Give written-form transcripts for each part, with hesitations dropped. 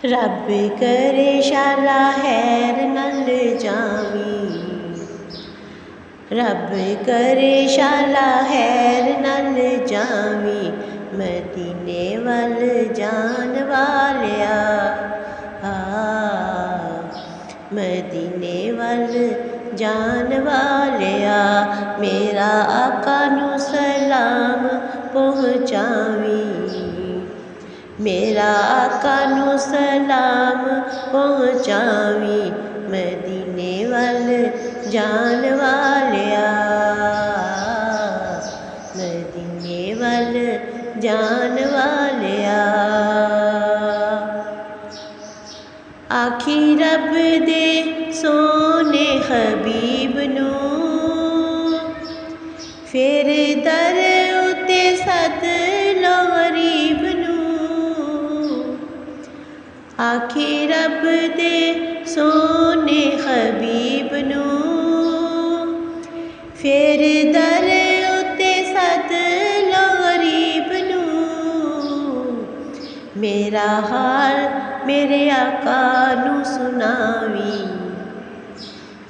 रब करे शाला हैर नल जावी, रब करे शाला हैर नल जावी, मदीने वल जान वालिया। मदीने वल जान वालिया, मेरा आका नू सलाम पहुँचावी, मेरा आका नू सलाम पहुँचावी, मदीने वल जान वालिया। मदीने वल जान वालिया। आखी रब दे सोने हबीब नू, फिर दर उते सद लो गरीब नू। आखी रब दे सोने हबीब नू, फिर दर उते सद लो गरीब नू। मेरा हाल मेरे आका नू सुनावी,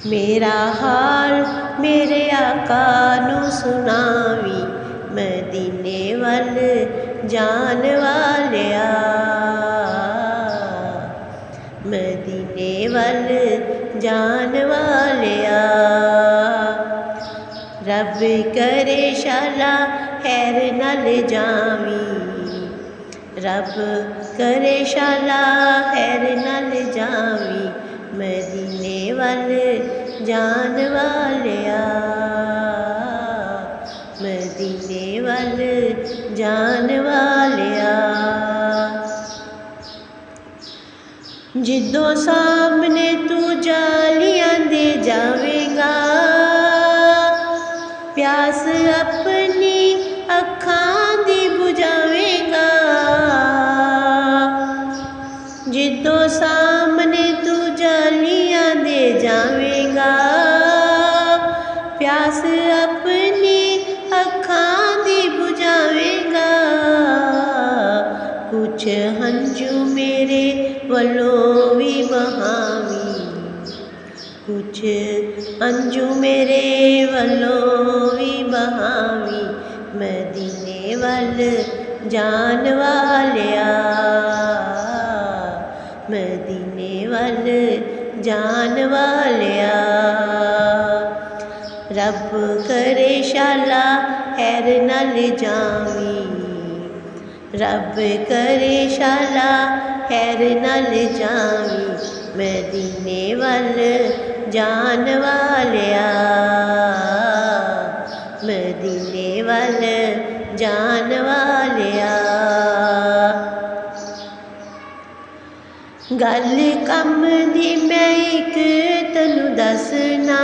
मेरा हाल मेरे आका नू सुनावी, मदीने वल जान वालिया। मदीने वल जान वालिया। रब करे शाला हैर नल जावी, रब करे शाला हैर नल जावी, मदीने वल जान वालिया। मदीने वल जान वालिया। जिदों सामने तू जालियां दे जावेगा, प्यास अपनी अखां दी बुझावेगा। जिदों सामने तू जालियां दे जावेगा, प्यास अपनी अखां दी बुझावेगा। कुछ हंजू मेरे वलों भी बहावी, कुछ अंजू मेरे वलों भी बहावी, मदीने वल जान वालिया। मदीने वल जान वालिया। रब करे शाला हैर नल जावी, रब करे शाला हैर नल जावी, मदीने वल जान वालिया। मदीने वल जान वालिया। गल कम दी मैं एक तैनू दसना,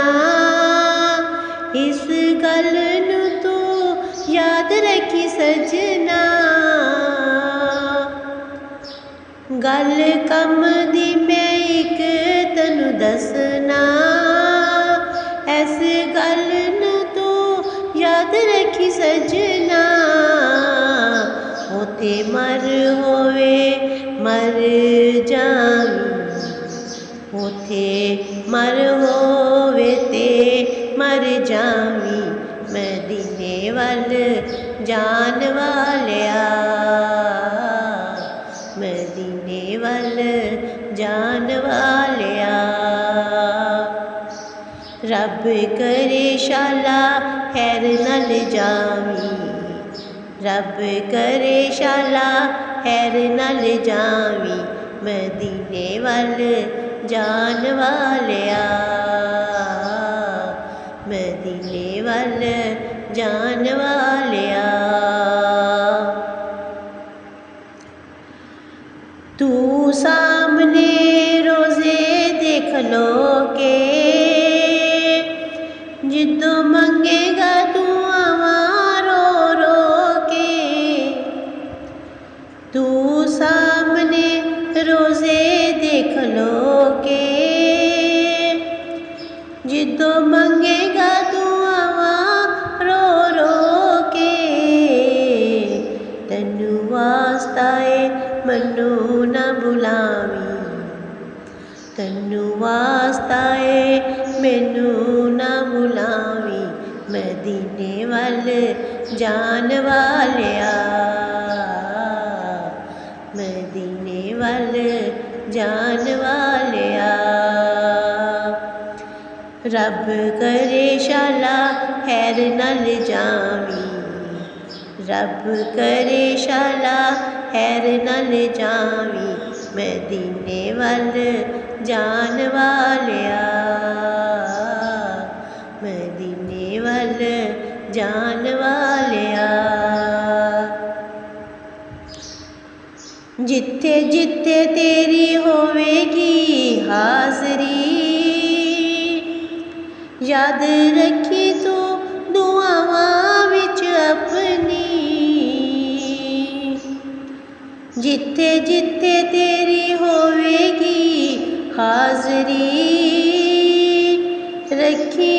इस गल नू तू याद रखी सजना। गल कम दी मैं एक तैनू दसना, इस गल नू तू याद रखी सजना। होते मर होवे मर जावी, होते मर होवे ते मर जावी, मदीने वल जान वालिया। मदीने वल जान वालिया। रब करे शाला हैर नल जावी, रब करे शाला हैर नल जावी, मदीने वल जान वालिया। मदीने वल जान वालिया। तू सामने रोज़े देख लो के, जिदों मंगेगा तू रो रो के। तू सामने रोज़े देख लो के, जिदों मंगेगा तू रो रो के। तैनू वास्ता है मन्नू ना बुलावी, तन्नू वास्ता ए मैनू ना बुलावी, मदीने वल जान वालिया, मदीने वल जान वालिया। रब करे शाला खैर नल जावी, रब करे शाला खैर नल जावी, मदीने वल जान वालिया, मदीने वल जान वालिया। जिथे जिथे तेरी होवेगी हाज़री, याद रखी तू दुआवां विच अपनी, जिथे जिथे तेरी होवेगी हाज़री, रखी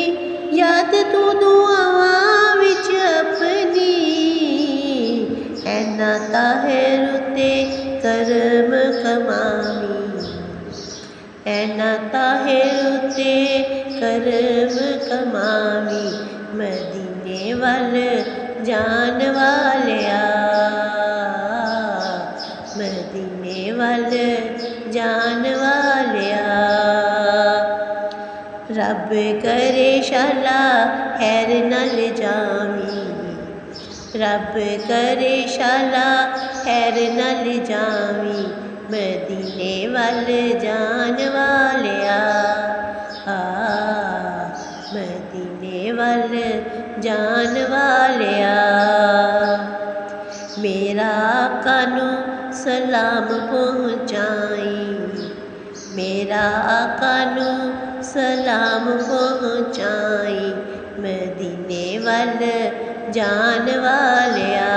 याद तू दुआवां विच अपनी। ऐना ताहिर ते करम कमावी, ऐना ताहिर ते करम कमावी, मदीने वल जान वालिया, मदीने वल जान वालिया। रब करे शाला खैर नल जावी, रब करे शाला खैर नल जावी, मदीने वल जान वालिया, मदीने वल जान वालिया। मेरा आका नू सलाम पहुँचाई, मेरा आका नू सलाम पहुँचाई, मदीने वल जान वालिया,